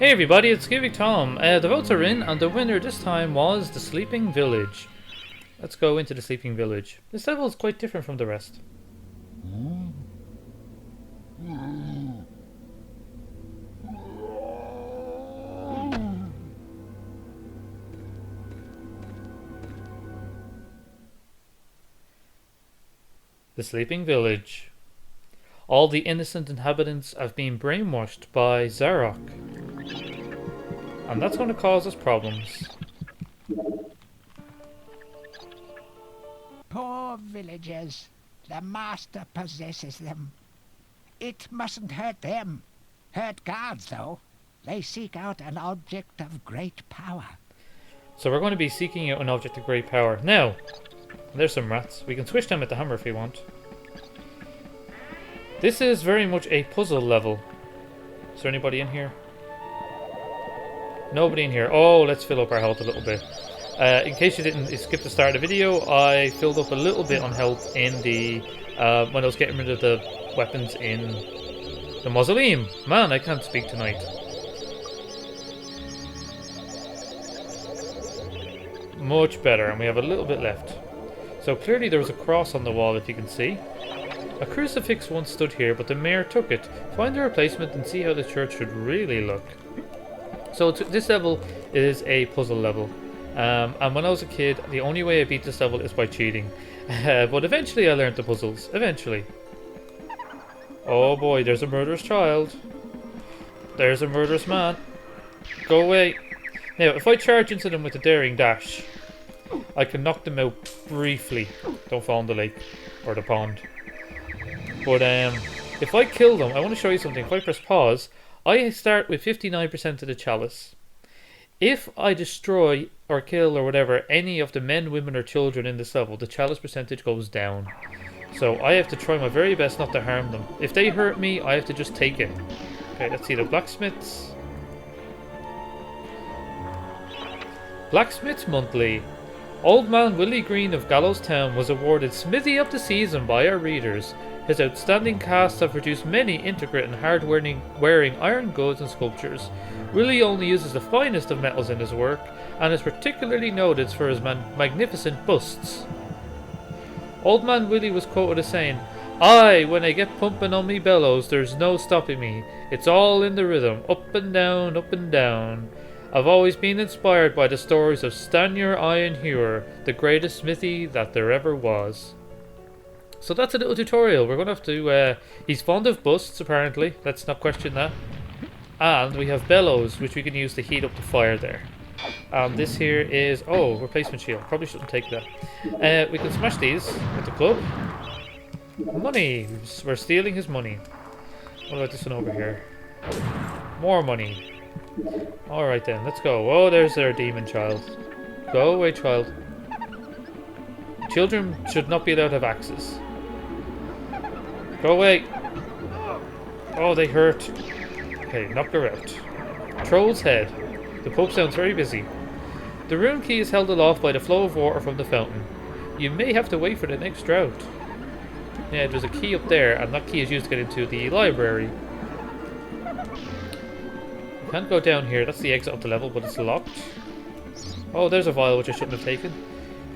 Hey everybody, it's QubicTom. The votes are in, and the winner this time was the Sleeping Village. Let's go into the Sleeping Village. This level is quite different from the rest. The Sleeping Village. All the innocent inhabitants have been brainwashed by Zarok. And that's going to cause us problems. Poor villagers. The master possesses them. It mustn't hurt them. Hurt guards, though. They seek out an object of great power. So we're going to be seeking out an object of great power. Now, there's some rats. We can swish them with the hammer if we want. This is very much a puzzle level. Is there anybody in here? Nobody in here. Oh, let's fill up our health a little bit. In case you didn't skip the start of the video, I filled up a little bit on health in the when I was getting rid of the weapons in the mausoleum. Man, I can't speak tonight. Much better, and we have a little bit left. So clearly there was a cross on the wall, if you can see. A crucifix once stood here, but the mayor took it. Find the replacement and see how the church should really look. So this level is a puzzle level. And when I was a kid, the only way I beat this level is by cheating. But eventually I learned the puzzles. Eventually. Oh boy, there's a murderous child. There's a murderous man. Go away. Now, if I charge into them with a daring dash, I can knock them out briefly. Don't fall in the lake or the pond. But if I kill them, I want to show you something. If I press pause, I start with 59% of the chalice. If I destroy or kill or whatever any of the men, women or children in this level, the chalice percentage goes down. So I have to try my very best not to harm them. If they hurt me, I have to just take it. Okay, let's see the blacksmiths. Blacksmiths Monthly. Old Man Willie Green of Gallows Town was awarded Smithy of the Season by our readers. His outstanding casts have produced many intricate and hard-wearing iron goods and sculptures. Willie only uses the finest of metals in his work, and is particularly noted for his magnificent busts. Old Man Willie was quoted as saying, "Aye, when I get pumping on me bellows, there's no stopping me. It's all in the rhythm, up and down, up and down. I've always been inspired by the stories of Stanier Iron Hewer, the greatest smithy that there ever was." So that's a little tutorial. We're going to have to... he's fond of busts, apparently. Let's not question that. And we have bellows, which we can use to heat up the fire there. And this here is... oh, replacement shield. Probably shouldn't take that. We can smash these with the club. Money. We're stealing his money. What about this one over here? More money. Alright then, let's go. Oh, there's our demon child. Go away, child. Children should not be allowed to have axes. Go away. Oh, they hurt. Okay, knock her out. Troll's Head. The pub sounds very busy. The rune key is held aloft by the flow of water from the fountain. You may have to wait for the next drought. Yeah, there's a key up there, and that key is used to get into the library. You can't go down here. That's the exit of the level, but it's locked. Oh, there's a vial which I shouldn't have taken.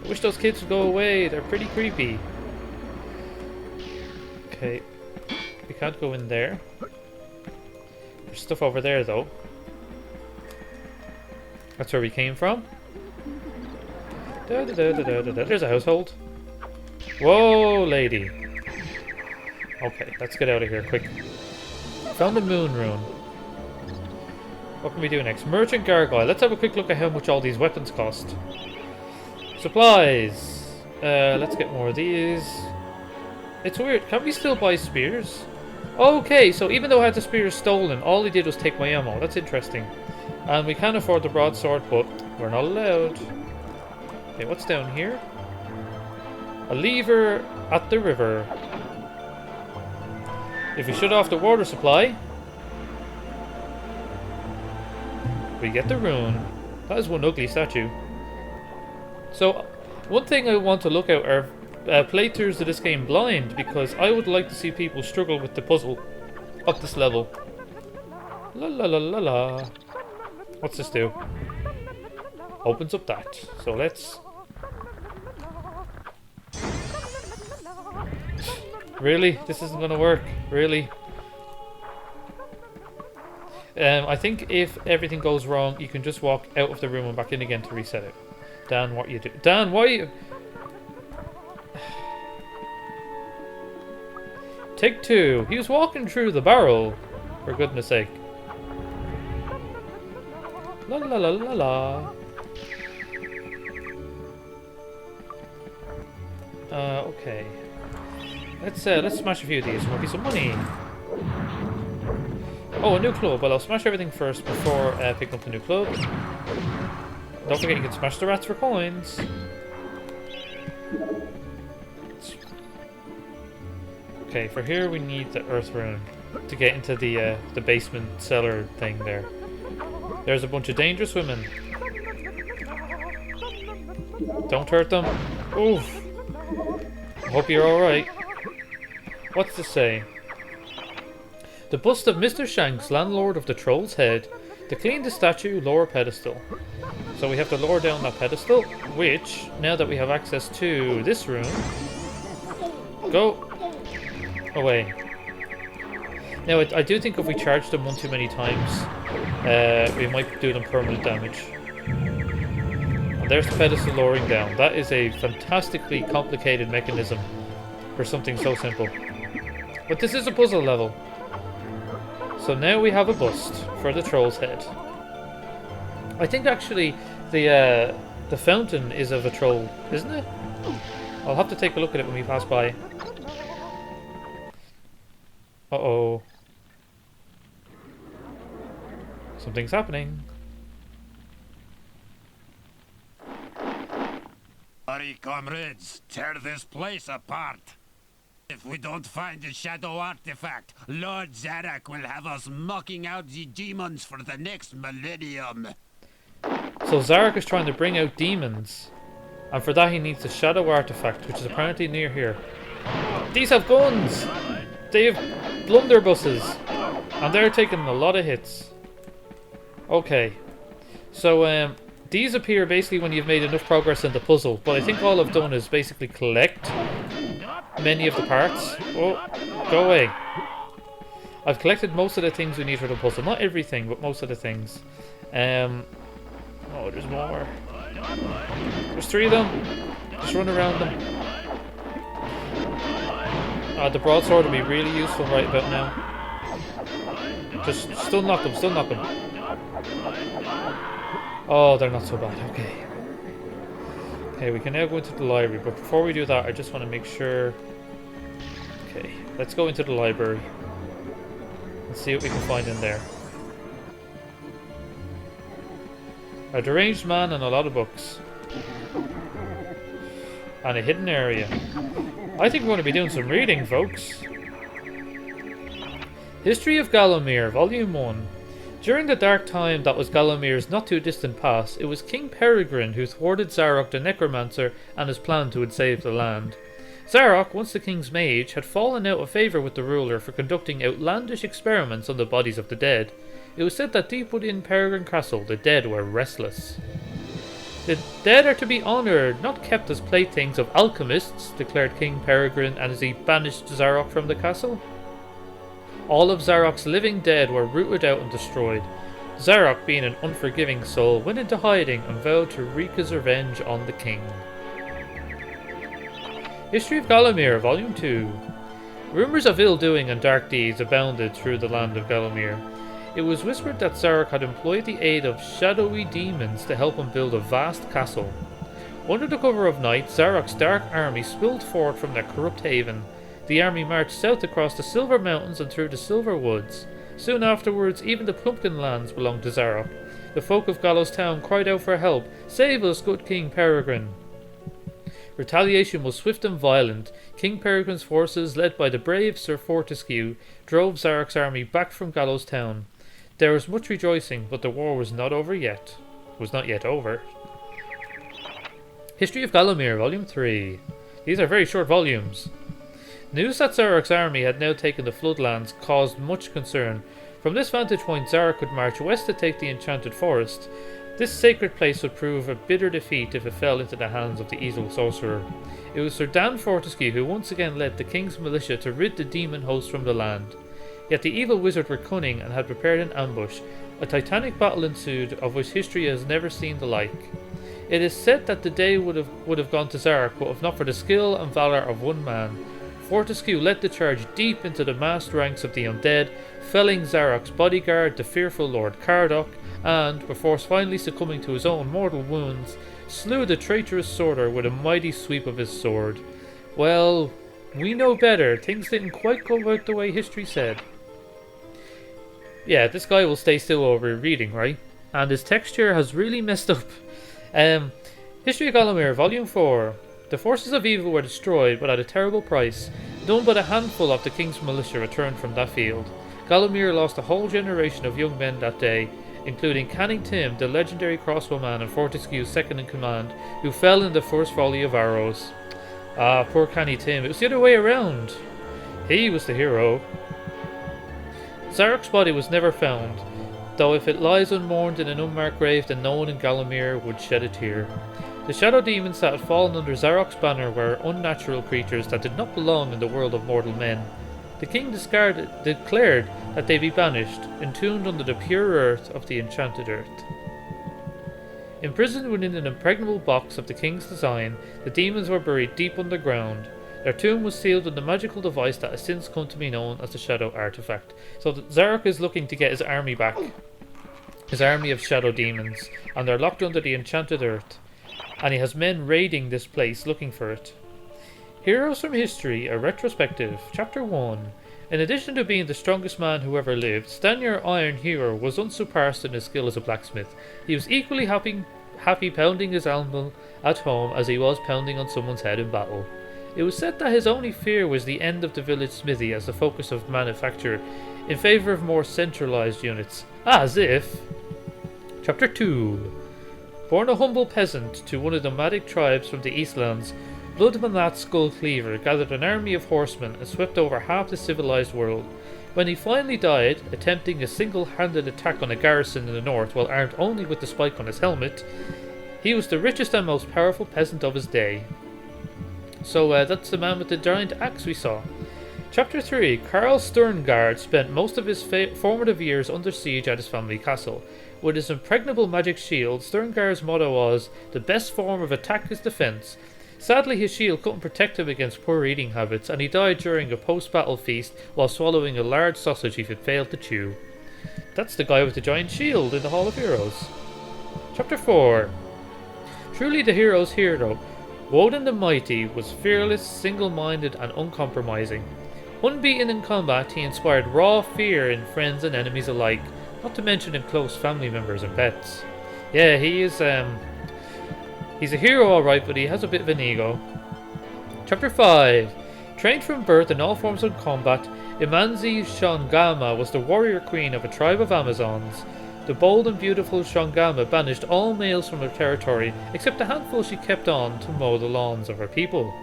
I wish those kids would go away. They're pretty creepy. Okay. We can't go in there. There's stuff over there, though. That's where we came from. There's a household. Whoa, lady. Okay, let's get out of here, quick. Found the moon rune. What can we do next? Merchant Gargoyle. Let's have a quick look at how much all these weapons cost. Supplies. Let's get more of these. It's weird. Can we still buy spears? Okay, so even though I had the spears stolen, all he did was take my ammo. That's interesting. And we can afford the broadsword, but we're not allowed. Okay, what's down here? A lever at the river. If we shut off the water supply, we get the rune. That is one ugly statue. So, one thing I want to look at are playthroughs of this game blind, because I would like to see people struggle with the puzzle of this level. La-la-la-la-la. What's this do? Opens up that. So let's... Really? This isn't gonna work? Really? I think if everything goes wrong, you can just walk out of the room and back in again to reset it. Dan, what you do? Dan, why you... Take two. He was walking through the barrel. For goodness sake. La la la la la. Okay. Let's smash a few of these. There might be some money. Oh, a new club. Well, I'll smash everything first before picking up the new club. Don't forget you can smash the rats for coins. Okay, for here we need the earth rune to get into the basement cellar thing there. There's a bunch of dangerous women. Don't hurt them. Oof. I hope you're alright. What's this say? The bust of Mr. Shanks, landlord of the Troll's Head. To clean the statue, lower pedestal. So we have to lower down that pedestal, which, now that we have access to this room, go away. Now, I do think if we charge them one too many times, we might do them permanent damage. And there's the pedestal lowering down. That is a fantastically complicated mechanism for something so simple. But this is a puzzle level. So now we have a bust for the Troll's Head. I think actually the fountain is of a troll, isn't it? I'll have to take a look at it when we pass by. Uh-oh. Something's happening. Hurry, comrades, tear this place apart. If we don't find the shadow artifact, Lord Zarok will have us mucking out the demons for the next millennium. So Zarok is trying to bring out demons, and for that he needs the shadow artifact, which is apparently near here. These have guns! They have blunderbusses, and they're taking a lot of hits. Okay, so these appear basically when you've made enough progress in the puzzle, but I think all I've done is basically collect many of the parts. Oh, go away. I've collected most of the things we need for the puzzle. Not everything, but most of the things. Oh, there's more. There's 3 of them. Just run around them. The broadsword will be really useful right about now. Just still knock them, still knock them. Oh, they're not so bad. Okay. Okay, we can now go into the library, but before we do that, I just want to make sure... Okay, let's go into the library. Let's see what we can find in there. A deranged man and a lot of books. And a hidden area. I think we're going to be doing some reading, folks. History of Gallowmere, Volume 1. During the dark time that was Gallowmere's not too distant past, it was King Peregrine who thwarted Zarok the Necromancer and his plan to enslave the land. Zarok, once the king's mage, had fallen out of favour with the ruler for conducting outlandish experiments on the bodies of the dead. It was said that deep within Peregrine Castle, the dead were restless. The dead are to be honoured, not kept as playthings of alchemists, declared King Peregrine as he banished Zarok from the castle. All of Zarok's living dead were rooted out and destroyed. Zarok, being an unforgiving soul, went into hiding and vowed to wreak his revenge on the king. History of Gallowmere, Volume 2. Rumours of ill-doing and dark deeds abounded through the land of Gallowmere. It was whispered that Zarok had employed the aid of shadowy demons to help him build a vast castle. Under the cover of night, Zarok's dark army spilled forth from their corrupt haven. The army marched south across the Silver Mountains and through the Silver Woods. Soon afterwards, even the Pumpkin Lands belonged to Zarok. The folk of Gallows Town cried out for help. "Save us, good King Peregrine!" Retaliation was swift and violent. King Peregrine's forces, led by the brave Sir Fortescue, drove Zarok's army back from Gallows Town. There was much rejoicing, but the war was not over yet. It was not yet over. History of Gallowmere, Volume 3. These are very short volumes. News that Zarok's army had now taken the floodlands caused much concern. From this vantage point, Zarok could march west to take the Enchanted Forest. This sacred place would prove a bitter defeat if it fell into the hands of the evil sorcerer. It was Sir Dan Fortescue who once again led the king's militia to rid the demon host from the land. Yet the evil wizard were cunning and had prepared an ambush. A titanic battle ensued, of which history has never seen the like. It is said that the day would have gone to Zarok, but if not for the skill and valour of one man. Fortescue led the charge deep into the massed ranks of the undead, felling Zarok's bodyguard, the fearful Lord Cardok, and, before finally succumbing to his own mortal wounds, slew the traitorous sworder with a mighty sweep of his sword. Well, we know better. Things didn't quite go out the way history said. Yeah, this guy will stay still while we're reading, right? And his texture has really messed up. History of Gallowmere, Volume 4. The forces of evil were destroyed, but at a terrible price. None but a handful of the king's militia returned from that field. Gallowmere lost a whole generation of young men that day, including Canning Tim, the legendary crossbowman and Fortescue's second-in-command, who fell in the first volley of arrows. Ah, poor Canning Tim. It was the other way around. He was the hero. Zarok's body was never found, though if it lies unmourned in an unmarked grave, then no one in Gallowmere would shed a tear. The shadow demons that had fallen under Zarok's banner were unnatural creatures that did not belong in the world of mortal men. The king declared that they be banished, entombed under the pure earth of the enchanted earth. Imprisoned within an impregnable box of the king's design, the demons were buried deep underground. Their tomb was sealed with a magical device that has since come to be known as the Shadow Artifact. So Zarok is looking to get his army back. His army of shadow demons. And they're locked under the enchanted earth. And he has men raiding this place looking for it. Heroes from History, a retrospective. Chapter 1. In addition to being the strongest man who ever lived, Stanyar Iron Hero was unsurpassed in his skill as a blacksmith. He was equally happy pounding his anvil at home as he was pounding on someone's head in battle. It was said that his only fear was the end of the village smithy as the focus of manufacture, in favour of more centralised units. As if... Chapter 2. Born a humble peasant to one of the nomadic tribes from the Eastlands, Bloodmanat Skullcleaver gathered an army of horsemen and swept over half the civilised world. When he finally died, attempting a single-handed attack on a garrison in the north while armed only with the spike on his helmet, he was the richest and most powerful peasant of his day. So that's the man with the giant axe we saw. Chapter 3. Karl Sterngard spent most of his formative years under siege at his family castle. With his impregnable magic shield, Sterngard's motto was, "The best form of attack is defence." Sadly, his shield couldn't protect him against poor eating habits, and he died during a post-battle feast while swallowing a large sausage he had failed to chew. That's the guy with the giant shield in the Hall of Heroes. Chapter 4. Truly the hero's hero, Woden the Mighty was fearless, single-minded and uncompromising. Unbeaten in combat, he inspired raw fear in friends and enemies alike, not to mention in close family members and pets. Yeah, he's a hero alright, but he has a bit of an ego. Chapter 5. Trained from birth in all forms of combat, Imanzi Shangama was the warrior queen of a tribe of Amazons. The bold and beautiful Shangama banished all males from her territory, except a handful she kept on to mow the lawns of her people.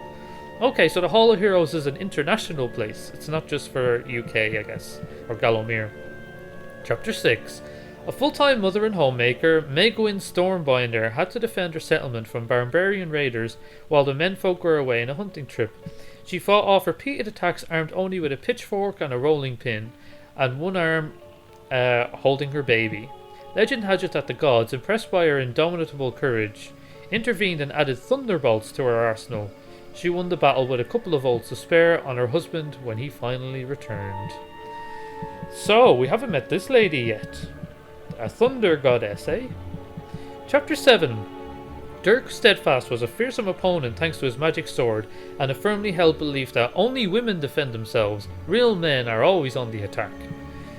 Okay, so the Hall of Heroes is an international place. It's not just for UK, I guess, or Gallowmere. Chapter 6. A full-time mother and homemaker, Megwin Stormbinder had to defend her settlement from barbarian raiders while the menfolk were away on a hunting trip. She fought off repeated attacks armed only with a pitchfork and a rolling pin, and one arm holding her baby. Legend has it that the gods, impressed by her indomitable courage, intervened and added thunderbolts to her arsenal. She won the battle with a couple of volts to spare on her husband when he finally returned. So, we haven't met this lady yet. A thunder goddess, eh? Chapter 7. Dirk Steadfast was a fearsome opponent thanks to his magic sword and a firmly held belief that only women defend themselves, real men are always on the attack.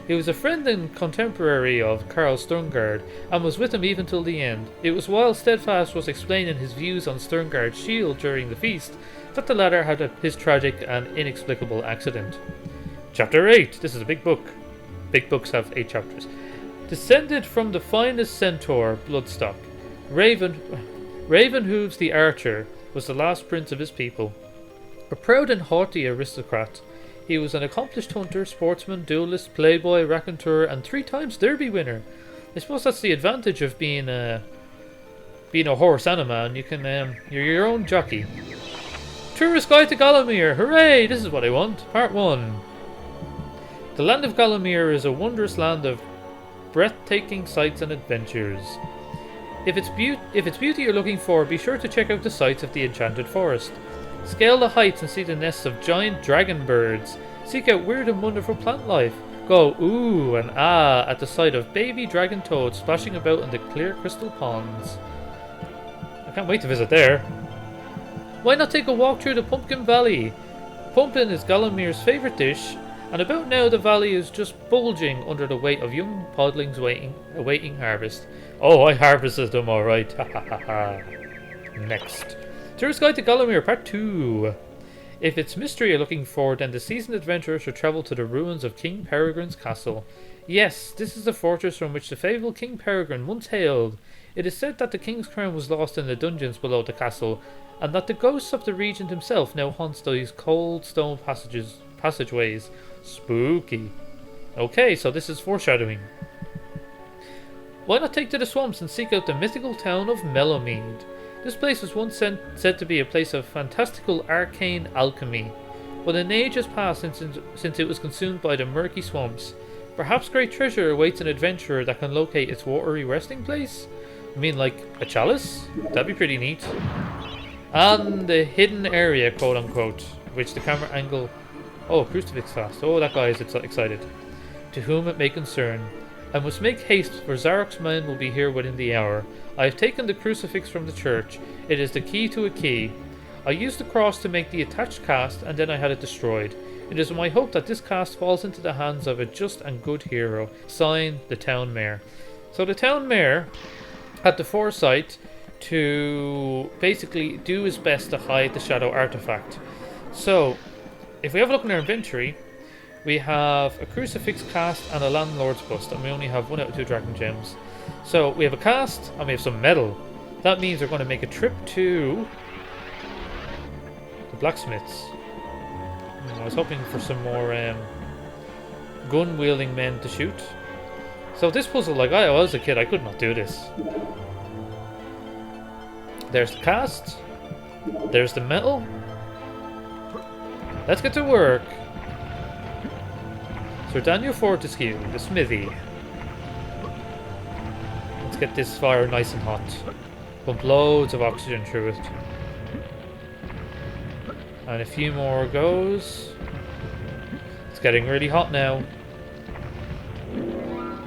He was a friend and contemporary of Karl Sterngard and was with him even till the end. It was while Steadfast was explaining his views on Sterngard's shield during the feast that the latter had his tragic and inexplicable accident. Chapter 8. This is a big book. Big books have 8 chapters. Descended from the finest centaur, Bloodstock, Ravenhooves the Archer was the last prince of his people. A proud and haughty aristocrat, He was an accomplished hunter, sportsman, duelist, playboy, raconteur, and 3 times Derby winner. I suppose that's the advantage of being a horse and a man. You can you're your own jockey. Tourist guide to Gallowmere. Hooray! This is what I want. Part 1. The land of Gallowmere is a wondrous land of breathtaking sights and adventures. If it's beauty you're looking for, be sure to check out the sights of the Enchanted Forest. Scale the heights and see the nests of giant dragon birds. Seek out weird and wonderful plant life. Go ooh and ah at the sight of baby dragon toads splashing about in the clear crystal ponds. I can't wait to visit there. Why not take a walk through the Pumpkin Valley? Pumpkin is Gallowmere's favourite dish, and about now the valley is just bulging under the weight of young podlings awaiting harvest. Oh, I harvested them alright. Ha ha ha ha. Next. Tourist Guide to Gallowmere Part 2. If it's mystery you're looking for, then the seasoned adventurer should travel to the ruins of King Peregrine's castle. Yes, this is the fortress from which the fabled King Peregrine once hailed. It is said that the king's crown was lost in the dungeons below the castle, and that the ghost of the regent himself now haunts these cold stone passageways. Spooky. Okay, so this is foreshadowing. Why not take to the swamps and seek out the mythical town of Mellowmead? This place was once said to be a place of fantastical arcane alchemy, but an age has passed since it was consumed by the murky swamps. Perhaps great treasure awaits an adventurer that can locate its watery resting place? I mean, like a chalice? That'd be pretty neat. And the hidden area, quote unquote, which the camera angle... Oh, crucifix fast. Oh, that guy is excited. To whom it may concern. I must make haste, for Zarok's men will be here within the hour. I have taken the crucifix from the church. It is the key to a key. I used the cross to make the attached cast, and then I had it destroyed. It is my hope that this cast falls into the hands of a just and good hero. Signed, the town mayor. So the town mayor had the foresight to basically do his best to hide the shadow artifact. So, if we have a look in our inventory, we have a crucifix cast and a landlord's bust, and we only have 1 out of 2 dragon gems. So we have a cast and we have some metal. That means we're going to make a trip to the blacksmiths. I was hoping for some more gun-wielding men to shoot. So this puzzle, like I was a kid, I could not do this. There's the cast. There's the metal. Let's get to work. Sir Daniel Fortescue, the smithy. Let's get this fire nice and hot. Pump loads of oxygen through it. And a few more goes. It's getting really hot now.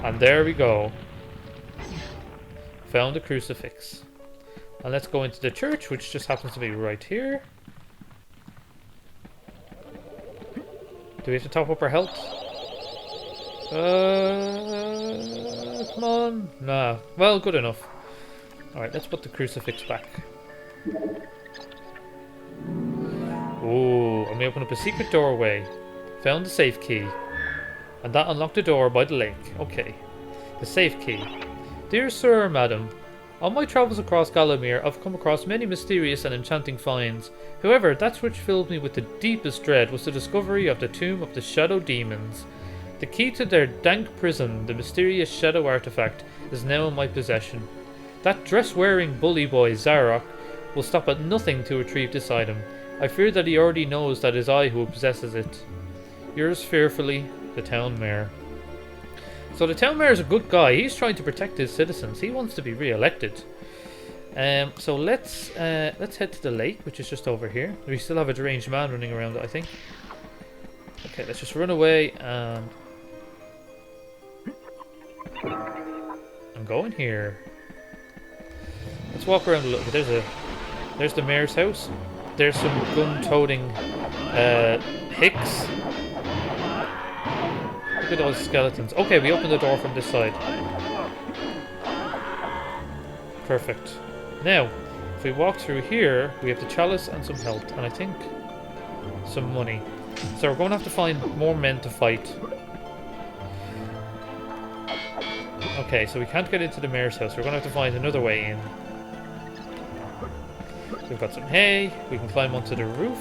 And there we go. Found the crucifix. And let's go into the church, which just happens to be right here. Do we have to top up our health? Come on. Nah. Well, good enough. Alright, let's put the crucifix back. Ooh, and we open up a secret doorway. Found the safe key. And that unlocked the door by the lake. Okay. The safe key. Dear sir, madam, on my travels across Gallowmere, I've come across many mysterious and enchanting finds. However, that which filled me with the deepest dread was the discovery of the tomb of the Shadow Demons. The key to their dank prison, the mysterious shadow artifact, is now in my possession. That dress-wearing bully boy, Zarok, will stop at nothing to retrieve this item. I fear that he already knows that it is I who possesses it. Yours fearfully, the town mayor. So the town mayor is a good guy. He's trying to protect his citizens. He wants to be re-elected. So let's head to the lake, which is just over here. We still have a deranged man running around, I think. Okay, let's just run away and go in here. Let's walk around a little bit. There's the mayor's house. There's some gun-toting hicks. Look at those skeletons. Okay, we open the door from this side. Perfect. Now, if we walk through here, we have the chalice and some health, and I think some money. So we're going to have to find more men to fight. Okay, so we can't get into the mayor's house. We're going to have to find another way in. We've got some hay. We can climb onto the roof.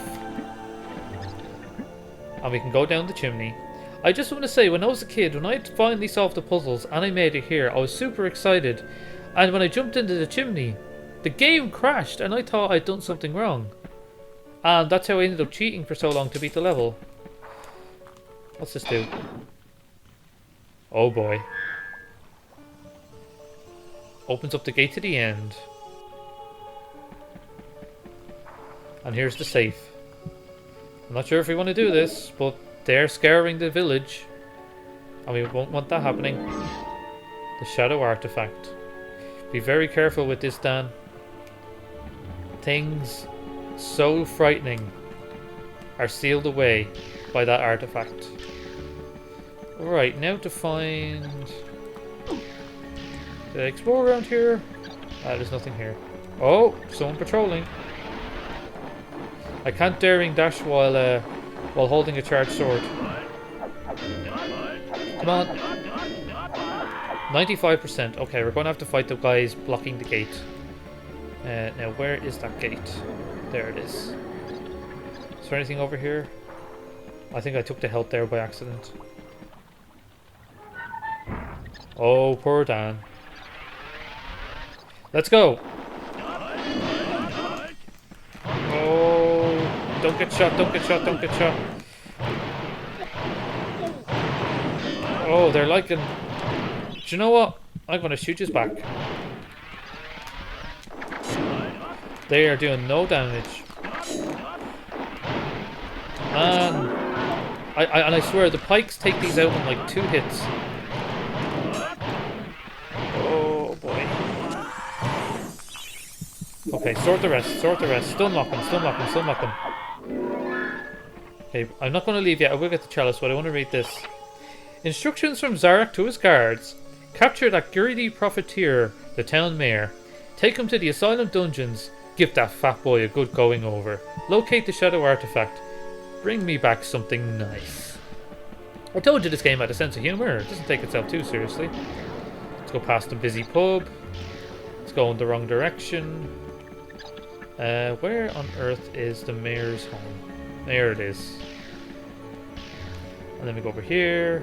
And we can go down the chimney. I just want to say, when I was a kid, when I finally solved the puzzles and I made it here, I was super excited. And when I jumped into the chimney, the game crashed and I thought I'd done something wrong. And that's how I ended up cheating for so long to beat the level. What's this do? Oh boy. Opens up the gate to the end. And here's the safe. I'm not sure if we want to do this, but they're scouring the village. And we won't want that happening. The shadow artifact. Be very careful with this, Dan. Things so frightening are sealed away by that artifact. Right, now to find... Did I explore around here? There's nothing here. Oh, someone patrolling. I can't daring dash while holding a charged sword. Come on. 95%. Okay, we're going to have to fight the guys blocking the gate. Now, where is that gate? There it is. Is there anything over here? I think I took the health there by accident. Oh, poor Dan. Let's go. Oh, don't get shot, don't get shot, don't get shot. Oh, they're liking... Do you know what? I'm going to shoot his back. They are doing no damage. Man. And I swear, the pikes take these out in like 2 hits. Oh boy. Okay, sort the rest, sort the rest. Still knock him, still knock him, still knock him. Okay, I'm not going to leave yet. I will get the chalice, but I want to read this. Instructions from Zarek to his guards. Capture that greedy profiteer, the town mayor. Take him to the asylum dungeons. Give that fat boy a good going over. Locate the shadow artifact. Bring me back something nice. I told you this game had a sense of humour. It doesn't take itself too seriously. Let's go past the busy pub. Let's go in the wrong direction. Where on earth is the mayor's home? There it is. And then we go over here.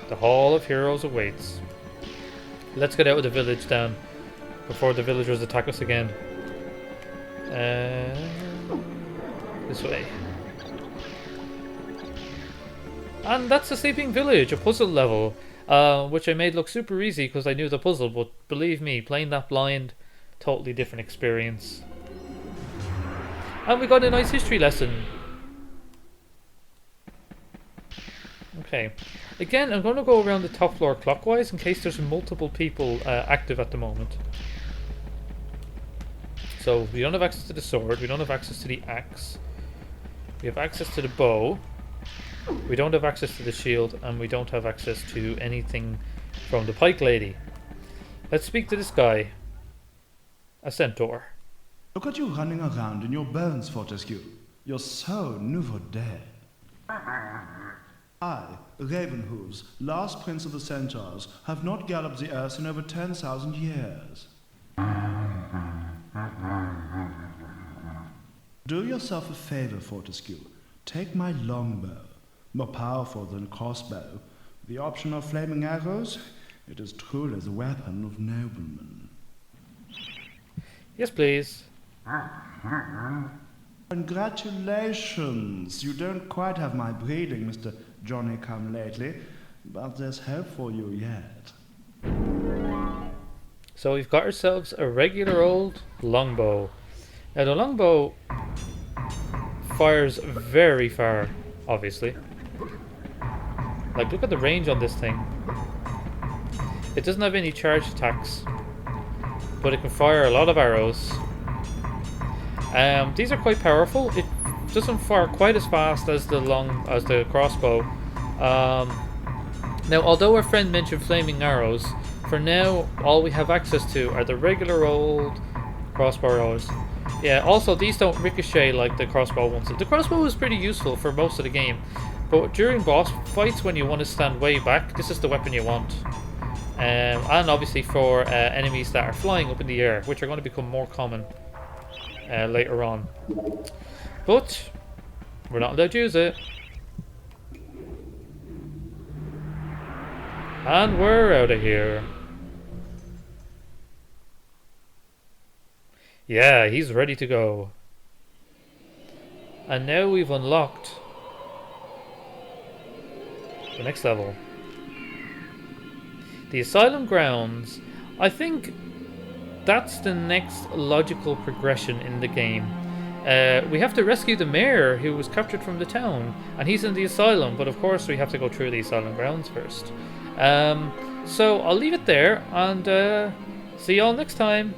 The Hall of Heroes awaits. Let's get out of the village, Dan, before the villagers attack us again. This way. And that's the Sleeping Village, a puzzle level, which I made look super easy because I knew the puzzle, but believe me, playing that blind, totally different experience. And we got a nice history lesson. Okay. Again, I'm going to go around the top floor clockwise in case there's multiple people active at the moment. So, we don't have access to the sword, we don't have access to the axe. We have access to the bow. We don't have access to the shield, and we don't have access to anything from the pike lady. Let's speak to this guy. A centaur. Look at you running around in your bones, Fortescue. You're so nouveau dead. I, Ravenhooves, last prince of the centaurs, have not galloped the earth in over 10,000 years. Do yourself a favor, Fortescue. Take my longbow, more powerful than crossbow. The option of flaming arrows, it is truly the weapon of noblemen. Yes, please. Congratulations! You don't quite have my breeding, Mr. Johnny-come-lately, but there's hope for you yet. So we've got ourselves a regular old longbow. Now the longbow fires very far, obviously. Like, look at the range on this thing. It doesn't have any charged attacks, but it can fire a lot of arrows. These are quite powerful. It doesn't fire quite as fast as the crossbow. Now, although our friend mentioned flaming arrows, for now all we have access to are the regular old crossbow arrows. Yeah, also these don't ricochet like the crossbow ones. The crossbow is pretty useful for most of the game, but during boss fights when you want to stand way back, this is the weapon you want. And obviously for enemies that are flying up in the air, which are going to become more common later on. But we're not allowed to use it. And we're out of here. Yeah, he's ready to go. And now we've unlocked the next level. The asylum grounds. I think that's the next logical progression in the game. We have to rescue the mayor who was captured from the town, and he's in the asylum, but of course we have to go through the asylum grounds first. So I'll leave it there, and see y'all next time.